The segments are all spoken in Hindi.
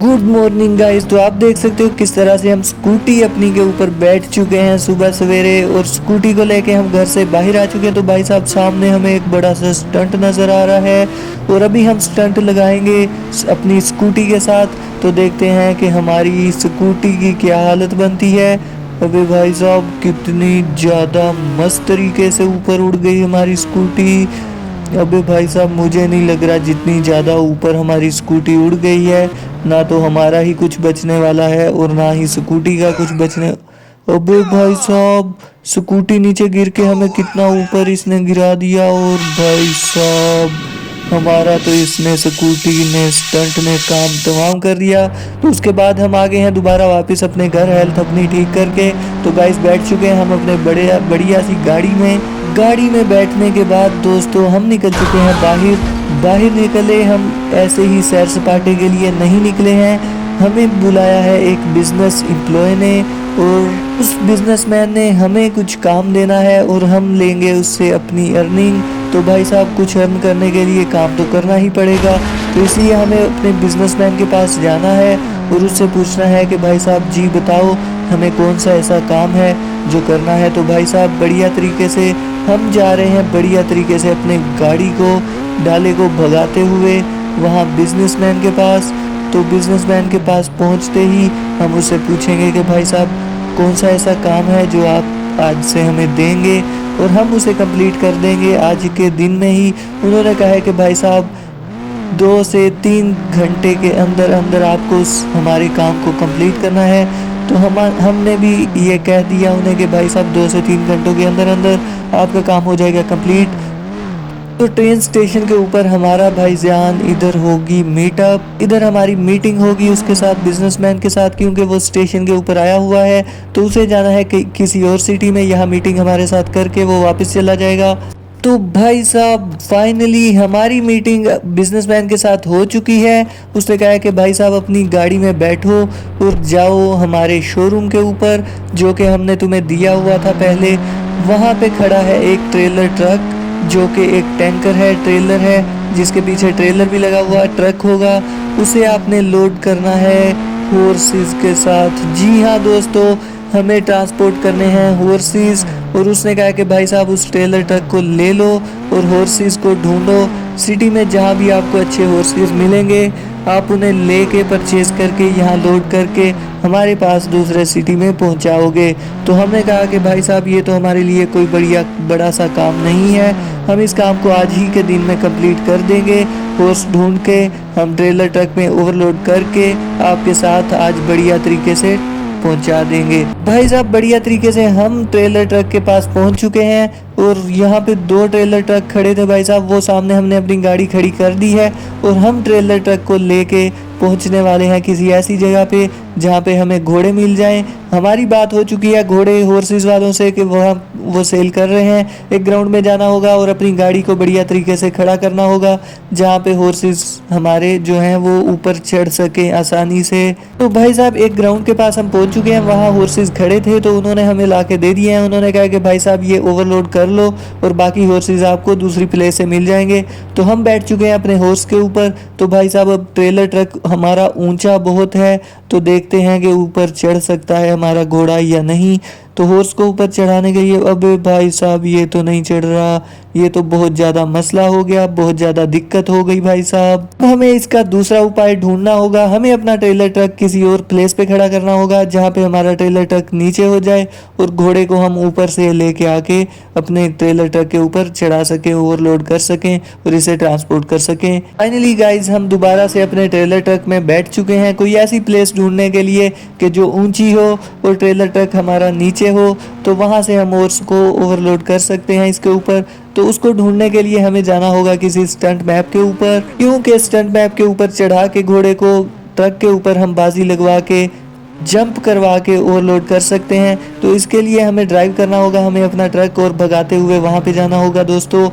Good morning guys. तो आप देख सकते हो किस तरह से हम स्कूटी अपनी के ऊपर बैठ चुके हैं सुबह सवेरे, और स्कूटी को लेके हम घर से बाहर आ चुके हैं। तो भाई साहब सामने हमें एक बड़ा सा स्टंट नज़र आ रहा है, और अभी हम स्टंट लगाएंगे अपनी स्कूटी के साथ। तो देखते हैं कि हमारी स्कूटी की क्या हालत बनती है। अबे भाई साहब कितनी ज़्यादा मस्त तरीके से ऊपर उड़ गई हमारी स्कूटी। अबे भाई साहब मुझे नहीं लग रहा जितनी ज़्यादा ऊपर हमारी स्कूटी उड़ गई है, ना तो हमारा ही कुछ बचने वाला है और ना ही स्कूटी का कुछ बचने। अबे भाई साहब स्कूटी नीचे गिर के हमें कितना ऊपर इसने गिरा दिया, और भाई साहब हमारा तो इसने स्कूटी ने स्टंट ने काम तमाम कर दिया। तो उसके बाद हम आ गए हैं दोबारा वापस अपने घर, हेल्थ अपनी ठीक करके। तो गाइस बैठ चुके हैं हम अपने बढ़िया सी गाड़ी में बैठने के बाद दोस्तों हम निकल चुके हैं बाहर। बाहर निकले हम ऐसे ही सैर सपाटे के लिए नहीं निकले हैं, हमें बुलाया है एक बिजनेस एम्प्लॉय ने, और उस बिजनेसमैन ने हमें कुछ काम देना है और हम लेंगे उससे अपनी अर्निंग। तो भाई साहब कुछ अर्न करने के लिए काम तो करना ही पड़ेगा, तो इसलिए हमें अपने बिजनेसमैन के पास जाना है और उससे पूछना है कि भाई साहब जी बताओ हमें कौन सा ऐसा काम है जो करना है। तो भाई साहब बढ़िया तरीके से हम जा रहे हैं, बढ़िया तरीके से अपने गाड़ी को डाले को भगाते हुए वहाँ बिजनेसमैन के पास। तो बिजनेसमैन के पास पहुँचते ही हम उससे पूछेंगे कि भाई साहब कौन सा ऐसा काम है जो आप आज से हमें देंगे, और हम उसे कंप्लीट कर देंगे आज के दिन में ही। उन्होंने कहा है कि भाई साहब 2 से 3 घंटे के अंदर अंदर आपको उस हमारे काम को कंप्लीट करना है। तो हमने भी ये कह दिया उन्हें कि भाई साहब 2 से 3 घंटों के अंदर अंदर आपका काम हो जाएगा कंप्लीट। तो ट्रेन स्टेशन के ऊपर हमारा भाईजान इधर होगी मीटअप, इधर हमारी मीटिंग होगी उसके साथ, बिजनेसमैन के साथ, क्योंकि वो स्टेशन के ऊपर आया हुआ है तो उसे जाना है कि किसी और सिटी में। यहाँ मीटिंग हमारे साथ करके वो वापस चला जाएगा। तो भाई साहब फाइनली हमारी मीटिंग बिजनेसमैन के साथ हो चुकी है। उसने कहा है कि भाई साहब अपनी गाड़ी में बैठो और जाओ हमारे शोरूम के ऊपर जो कि हमने तुम्हें दिया हुआ था पहले। वहाँ पे खड़ा है एक ट्रेलर ट्रक जो कि एक टैंकर है, ट्रेलर है, जिसके पीछे ट्रेलर भी लगा हुआ ट्रक होगा। उसे आपने लोड करना है हॉर्सेस के साथ। जी हाँ दोस्तों, हमें ट्रांसपोर्ट करने हैं हॉर्सेस। और उसने कहा कि भाई साहब उस ट्रेलर ट्रक को ले लो और हॉर्सेस को ढूंढो सिटी में, जहाँ भी आपको अच्छे हॉर्सेस मिलेंगे आप उन्हें लेके परचेज करके यहाँ लोड करके हमारे पास दूसरे सिटी में पहुँचाओगे। तो हमने कहा कि भाई साहब ये तो हमारे लिए कोई बड़ा सा काम नहीं है, हम इस काम को आज ही के दिन में कंप्लीट कर देंगे। हॉर्स ढूंढ के हम ट्रेलर ट्रक में ओवरलोड करके आपके साथ आज बढ़िया तरीके से पहुंचा देंगे। भाई साहब बढ़िया तरीके से हम ट्रेलर ट्रक के पास पहुंच चुके हैं, और यहाँ पे 2 ट्रेलर ट्रक खड़े थे भाई साहब, वो सामने हमने अपनी गाड़ी खड़ी कर दी है और हम ट्रेलर ट्रक को लेके पहुंचने वाले हैं किसी ऐसी जगह पे जहाँ पे हमें घोड़े मिल जाएं। हमारी बात हो चुकी है घोड़े हॉर्सेस वालों से कि वो सेल कर रहे हैं। एक ग्राउंड में जाना होगा और अपनी गाड़ी को बढ़िया तरीके से खड़ा करना होगा जहाँ पे हॉर्सेस हमारे जो हैं वो ऊपर चढ़ सके आसानी से। तो भाई साहब एक ग्राउंड के पास हम पहुंच चुके हैं, वहाँ हॉर्सेस खड़े थे तो उन्होंने हमें ला के दे दिए हैं। उन्होंने कहा कि भाई साहब ये ओवरलोड कर लो और बाकी हॉर्सेस आपको दूसरी प्लेस से मिल जाएंगे। तो हम बैठ चुके हैं अपने हॉर्स के ऊपर। तो भाई साहब अब ट्रेलर ट्रक हमारा ऊंचा बहुत है, तो देखते हैं कि ऊपर चढ़ सकता है हमारा घोड़ा या नहीं। तो हॉर्स को ऊपर चढ़ाने के लिए, अबे भाई साहब ये तो नहीं चढ़ रहा, ये तो बहुत ज़्यादा मसला हो गया, बहुत ज़्यादा दिक्कत हो गई भाई साहब। अब हमें इसका दूसरा उपाय ढूंढना होगा। हमें अपना ट्रेलर ट्रक किसी और प्लेस पे खड़ा करना होगा जहाँ पे हमारा ट्रेलर ट्रक नीचे हो जाए और घोड़े को हम ऊपर से लेके आके अपने ट्रेलर ट्रक के ऊपर चढ़ा सकें, ओवरलोड कर सकें और इसे ट्रांसपोर्ट कर सकें। फाइनली गाइज हम दोबारा से अपने ट्रेलर ट्रक में बैठ चुके हैं कोई ऐसी प्लेस ढूंढने के लिए कि जो ऊंची हो और ट्रेलर ट्रक हमारा नीचे हो, तो वहां से हम हॉर्स को ओवरलोड कर सकते हैं इसके ऊपर। तो उसको ढूंढने के लिए हमें जाना होगा किसी स्टंट मैप के ऊपर, क्योंकि स्टंट मैप के ऊपर चढ़ा के घोड़े को ट्रक के ऊपर हम बाजी लगवा के जंप करवा के ओवरलोड कर सकते हैं। तो इसके लिए हमें ड्राइव करना होगा, हमें अपना ट्रक और भगाते हुए वहां पे जाना होगा दोस्तों।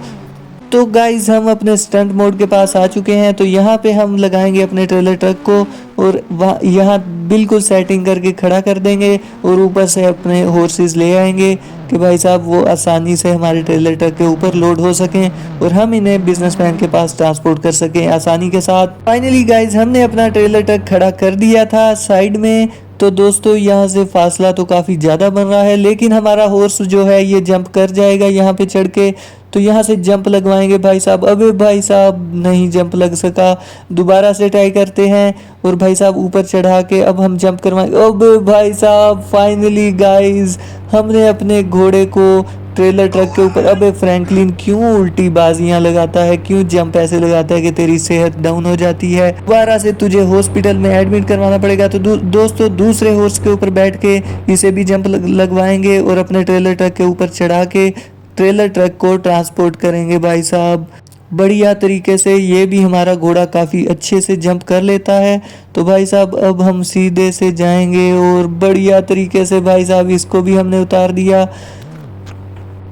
तो गाइज हम अपने स्टंट मोड के पास आ चुके हैं। तो यहाँ पे हम लगाएंगे अपने ट्रेलर ट्रक को और यहाँ बिल्कुल सेटिंग करके खड़ा कर देंगे और ऊपर से अपने हॉर्सेस ले आएंगे कि भाई साहब वो आसानी से हमारे ट्रेलर ट्रक के ऊपर लोड हो सकें और हम इन्हें बिजनेसमैन के पास ट्रांसपोर्ट कर सकें आसानी के साथ। फाइनली गाइज हमने अपना ट्रेलर ट्रक खड़ा कर दिया था साइड में। तो दोस्तों यहाँ से फासला तो काफ़ी ज़्यादा बन रहा है, लेकिन हमारा हॉर्स जो है ये जंप कर जाएगा यहाँ पे चढ़ के। तो यहाँ से जंप लगवाएंगे भाई साहब। अबे भाई साहब नहीं जंप लग सका, दोबारा से ट्राई करते हैं और भाई साहब ऊपर चढ़ा के अब हम जंप करवाएंगे। अबे भाई साहब फाइनली गाइस हमने अपने घोड़े को ट्रेलर ट्रक के ऊपर। अबे फ्रैंकलिन क्यों उल्टी बाजियां लगाता है, क्यों जंप ऐसे लगाता है कि तेरी सेहत डाउन हो जाती है। दोबारा से तुझे हॉस्पिटल में एडमिट करवाना पड़ेगा। तो दोस्तों दूसरे हॉर्स के ऊपर बैठ के इसे भी जंप लगवाएंगे और अपने ट्रेलर ट्रक के ऊपर चढ़ा के ट्रेलर ट्रक को ट्रांसपोर्ट करेंगे भाई साहब बढ़िया तरीके से। ये भी हमारा घोड़ा काफ़ी अच्छे से जंप कर लेता है। तो भाई साहब अब हम सीधे से जाएंगे और बढ़िया तरीके से भाई साहब इसको भी हमने उतार दिया।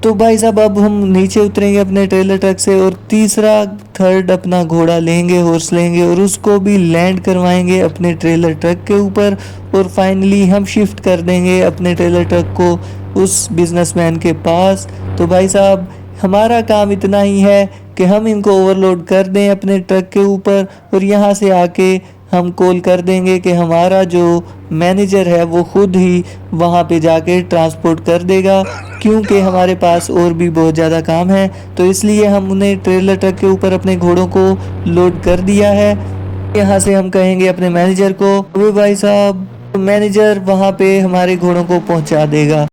तो भाई साहब अब हम नीचे उतरेंगे अपने ट्रेलर ट्रक से और थर्ड अपना घोड़ा लेंगे, हॉर्स लेंगे और उसको भी लैंड करवाएंगे अपने ट्रेलर ट्रक के ऊपर और फाइनली हम शिफ्ट कर देंगे अपने ट्रेलर ट्रक को उस बिजनेसमैन के पास। तो भाई साहब हमारा काम इतना ही है कि हम इनको ओवरलोड कर दें अपने ट्रक के ऊपर और यहाँ से आके हम कॉल कर देंगे कि हमारा जो मैनेजर है वो खुद ही वहाँ पे जाके ट्रांसपोर्ट कर देगा, क्योंकि हमारे पास और भी बहुत ज़्यादा काम है। तो इसलिए हमने ट्रेलर ट्रक के ऊपर अपने घोड़ों को लोड कर दिया है। यहाँ से हम कहेंगे अपने मैनेजर को, वो भाई साहब मैनेजर वहाँ पे हमारे घोड़ों को पहुँचा देगा।